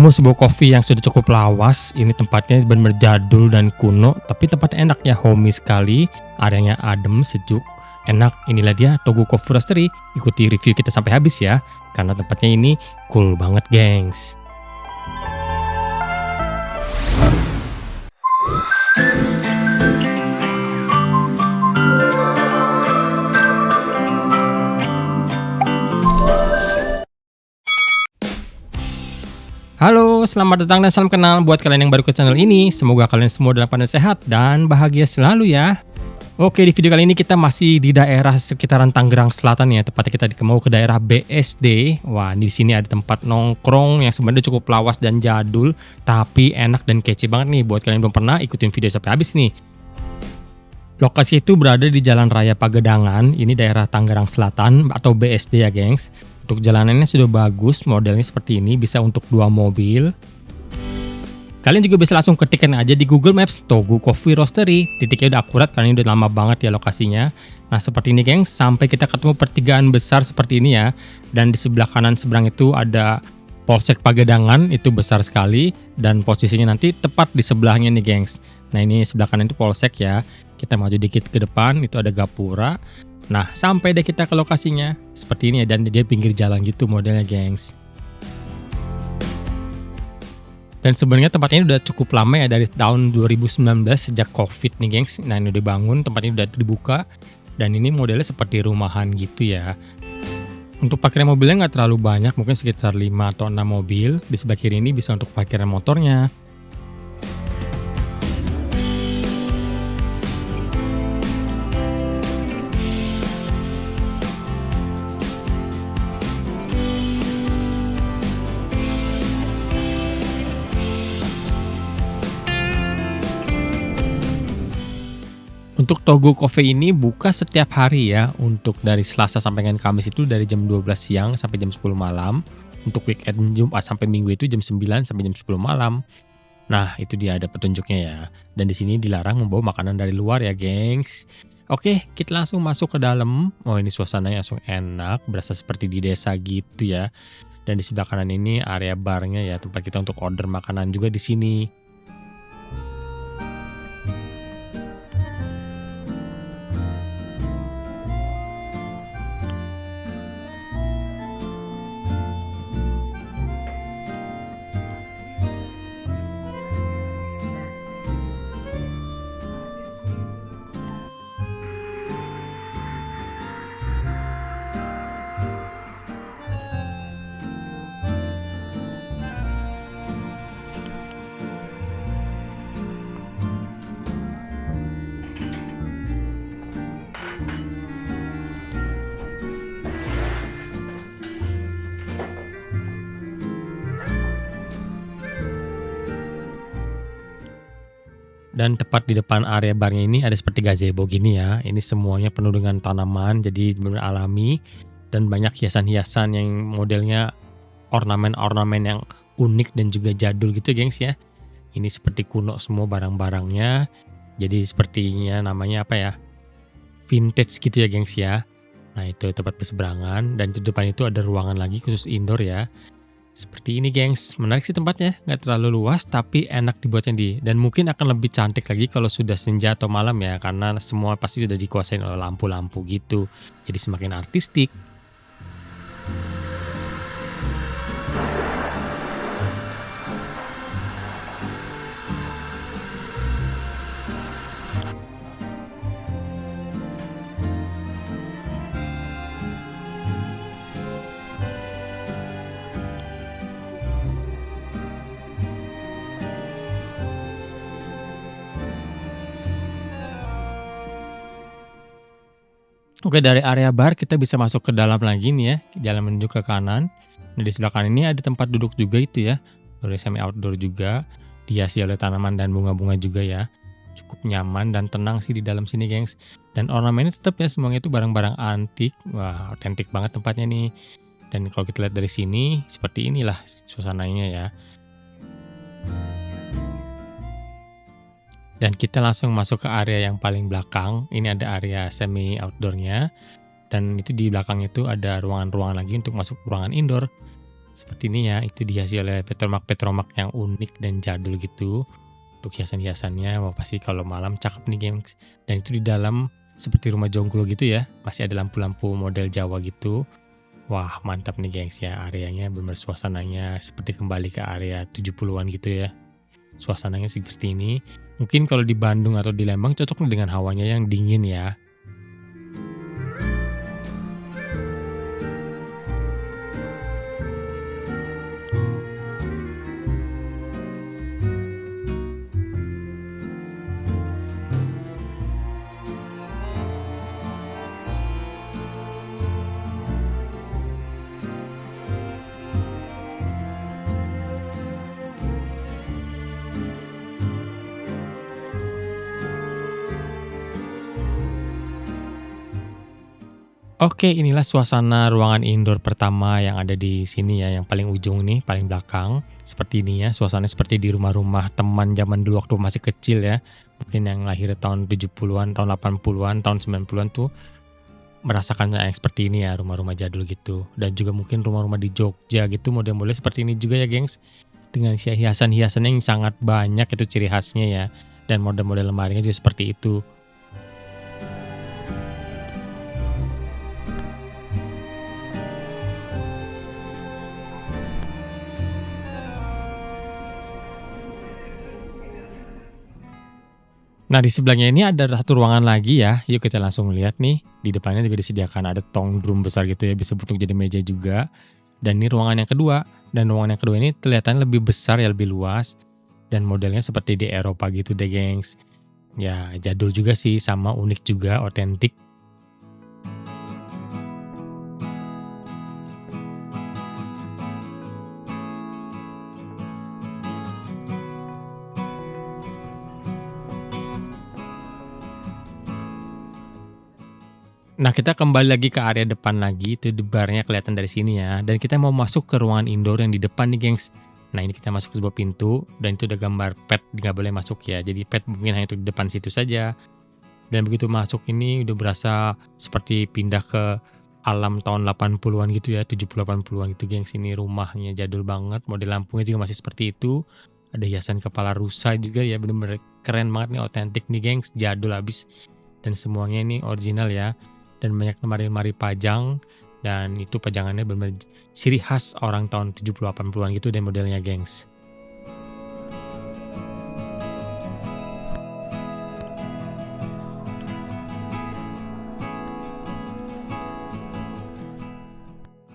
ketemu sebuah coffee yang sudah cukup lawas. Ini tempatnya benar-benar jadul dan kuno, tapi tempatnya enak ya, homey sekali. Areanya adem, sejuk, enak. Inilah dia Togu Coffee Roastery. Ikuti review kita sampai habis ya, karena tempatnya ini cool banget, gengs. Halo, selamat datang dan salam kenal buat kalian yang baru ke channel ini. Semoga kalian semua dalam keadaan sehat dan bahagia selalu ya. Oke, di video kali ini kita masih di daerah sekitaran Tangerang Selatan ya. Tepatnya kita mau ke daerah BSD. Wah, di sini ada tempat nongkrong yang sebenarnya cukup lawas dan jadul, tapi enak dan kece banget nih. Buat kalian yang belum pernah, ikutin video sampai habis nih. Lokasi itu berada di Jalan Raya Pagedangan. Ini daerah Tangerang Selatan atau BSD ya, gengs. Untuk jalanannya sudah bagus, modelnya seperti ini, bisa untuk 2 mobil. Kalian juga bisa langsung ketikkan aja di Google Maps Togu Coffee Roastery. Titiknya udah akurat karena ini udah lama banget ya lokasinya. Nah, seperti ini, gengs, sampai kita ketemu pertigaan besar seperti ini ya. Dan di sebelah kanan seberang itu ada Polsek Pagedangan, itu besar sekali, dan posisinya nanti tepat di sebelahnya nih, gengs. Nah, ini sebelah kanan itu Polsek ya. Kita maju dikit ke depan, itu ada Gapura. Nah, sampai deh kita ke lokasinya. Seperti ini ya, dan dia pinggir jalan gitu modelnya, gengs. Dan sebenarnya tempat ini udah cukup lama ya, dari tahun 2019 sejak Covid nih, gengs. Nah, ini udah bangun, tempat ini udah dibuka. Dan ini modelnya seperti rumahan gitu ya. Untuk parkiran mobilnya nggak terlalu banyak, mungkin sekitar 5 atau 6 mobil. Di sebelah kiri ini bisa untuk parkiran motornya. Untuk Togu Coffee ini buka setiap hari ya, untuk dari Selasa sampai dengan Kamis itu dari jam 12 siang sampai jam 10 malam. Untuk weekend Jumat sampai Minggu itu jam 9 sampai jam 10 malam. Nah, itu dia ada petunjuknya ya. Dan di sini dilarang membawa makanan dari luar ya, gengs. Oke, kita langsung masuk ke dalam. Oh, ini suasananya langsung enak, berasa seperti di desa gitu ya. Dan di sebelah kanan ini area barnya ya, tempat kita untuk order makanan juga di sini. Dan tepat di depan area barnya ini ada seperti gazebo gini ya. Ini semuanya penuh dengan tanaman, jadi benar alami. Dan banyak hiasan-hiasan yang modelnya ornamen-ornamen yang unik dan juga jadul gitu, gengs ya. Ini seperti kuno semua barang-barangnya. Jadi sepertinya namanya apa ya, vintage gitu ya, gengs ya. Nah, itu tempat berseberangan. Dan di depan itu ada ruangan lagi khusus indoor ya. Seperti ini, gengs. Menarik sih tempatnya, nggak terlalu luas tapi enak dibuatnya dan mungkin akan lebih cantik lagi kalau sudah senja atau malam ya, karena semua pasti sudah dikuasain oleh lampu-lampu gitu. Jadi semakin artistik. Oke, dari area bar kita bisa masuk ke dalam lagi nih ya, jalan menuju ke kanan. Nah, di sebelah kanan ini ada tempat duduk juga itu ya, dari semi outdoor juga, dihiasi oleh tanaman dan bunga-bunga juga ya. Cukup nyaman dan tenang sih di dalam sini, gengs. Dan ornamennya tetap ya, semuanya itu barang-barang antik. Wah, otentik banget tempatnya nih. Dan kalau kita lihat dari sini, seperti inilah suasananya ya. Dan kita langsung masuk ke area yang paling belakang. Ini ada area semi outdoornya. Dan itu di belakang itu ada ruangan-ruangan lagi untuk masuk ruangan indoor. Seperti ini ya, itu dihiasi oleh petromak-petromak yang unik dan jadul gitu. Untuk hiasan-hiasannya, wah pasti kalau malam cakep nih gengs. Dan itu di dalam seperti rumah jongklo gitu ya, masih ada lampu-lampu model Jawa gitu. Wah mantap nih gengs ya, areanya bener suasananya seperti kembali ke area 70-an gitu ya. Suasananya seperti ini. Mungkin kalau di Bandung atau di Lembang cocok nih dengan hawanya yang dingin ya. Oke, inilah suasana ruangan indoor pertama yang ada di sini ya, yang paling ujung nih, paling belakang. Seperti ini ya, suasananya seperti di rumah-rumah teman zaman dulu waktu masih kecil ya. Mungkin yang lahir tahun 70-an, tahun 80-an, tahun 90-an tuh merasakannya yang seperti ini ya, rumah-rumah jadul gitu. Dan juga mungkin rumah-rumah di Jogja gitu, model-model seperti ini juga ya, gengs. Dengan hiasan-hiasan yang sangat banyak itu ciri khasnya ya. Dan model-model lemarinya juga seperti itu. Nah, di sebelahnya ini ada satu ruangan lagi ya. Yuk kita langsung lihat nih. Di depannya juga disediakan ada tong drum besar gitu ya, bisa untuk jadi meja juga. Dan ini ruangan yang kedua. Dan ruangan yang kedua ini kelihatannya lebih besar ya, lebih luas. Dan modelnya seperti di Eropa gitu deh, gengs. Ya, jadul juga sih, sama unik juga, otentik. Nah, kita kembali lagi ke area depan lagi, itu di barnya kelihatan dari sini ya. Dan kita mau masuk ke ruangan indoor yang di depan nih, gengs. Nah, ini kita masuk ke sebuah pintu, dan itu ada gambar pet, nggak boleh masuk ya. Jadi pet mungkin hanya untuk di depan situ saja. Dan begitu masuk ini udah berasa seperti pindah ke alam tahun 80-an gitu ya, 70-80-an gitu, gengs. Ini rumahnya jadul banget, model lampunya juga masih seperti itu. Ada hiasan kepala rusa juga ya, bener-bener keren banget nih, otentik nih, gengs. Jadul abis. Dan semuanya ini original ya. Dan banyak lemari-lemari pajang, dan itu pajangannya benar-benar ciri khas orang tahun 70-80-an gitu deh modelnya, gengs.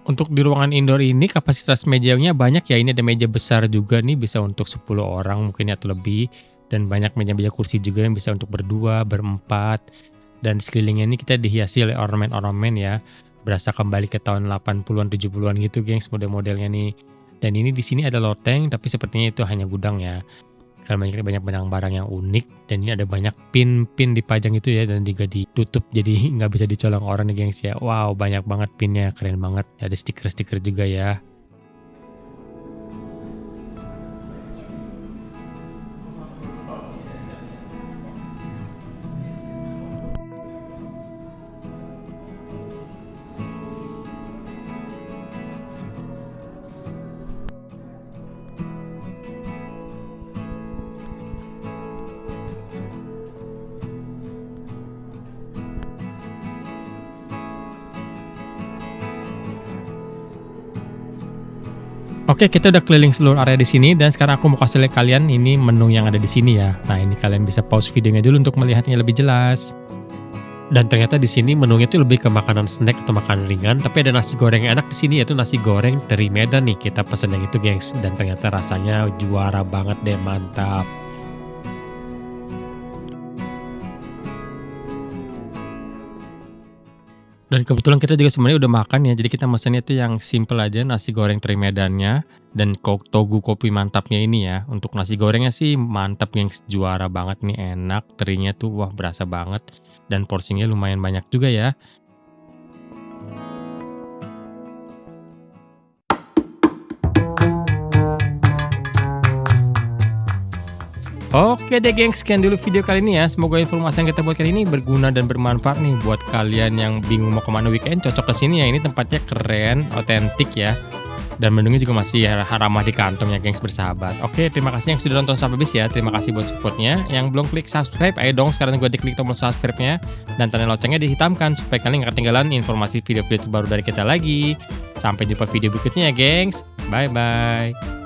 Untuk di ruangan indoor ini kapasitas mejanya banyak ya, ini ada meja besar juga nih, bisa untuk 10 orang mungkin atau lebih, dan banyak meja-meja kursi juga yang bisa untuk berdua, berempat. Dan di sekelilingnya ini kita dihiasi oleh ornamen-ornamen ya. Berasa kembali ke tahun 80-an, 70-an gitu, gengs, model-modelnya nih. Dan ini di sini ada loteng, tapi sepertinya itu hanya gudang ya. Karena banyak barang-barang yang unik, dan ini ada banyak pin-pin dipajang itu ya, dan juga ditutup jadi nggak bisa dicolong orang nih, gengs ya. Wow, banyak banget pinnya, keren banget. Ada stiker-stiker juga ya. Oke, kita udah keliling seluruh area di sini dan sekarang aku mau kasih lihat kalian ini menu yang ada di sini ya. Nah, ini kalian bisa pause videonya dulu untuk melihatnya lebih jelas. Dan ternyata di sini menunya itu lebih ke makanan snack atau makanan ringan, tapi ada nasi goreng yang enak di sini yaitu nasi goreng teri Medan nih. Kita pesen yang itu, gengs, dan ternyata rasanya juara banget deh, mantap. Dan kebetulan kita juga sebenarnya udah makan ya, jadi kita mesennya itu yang simple aja, nasi goreng teri Medannya dan togu kopi mantapnya ini ya. Untuk nasi gorengnya sih mantap, gengs, juara banget nih, enak, terinya tuh wah berasa banget dan porsinya lumayan banyak juga ya. Oke deh, gengs, sekian dulu video kali ini ya. Semoga informasi yang kita buat kali ini berguna dan bermanfaat nih buat kalian yang bingung mau kemana weekend. Cocok ke sini ya, ini tempatnya keren, otentik ya. Dan mendungnya juga masih ramah di kantong ya gengs, bersahabat. Oke, terima kasih yang sudah nonton sampai habis ya. Terima kasih buat supportnya. Yang belum klik subscribe, ayo dong sekarang juga diklik tombol subscribe-nya. Dan tanda loncengnya dihitamkan supaya kalian nggak ketinggalan informasi video-video terbaru dari kita lagi. Sampai jumpa video berikutnya ya gengs. Bye-bye.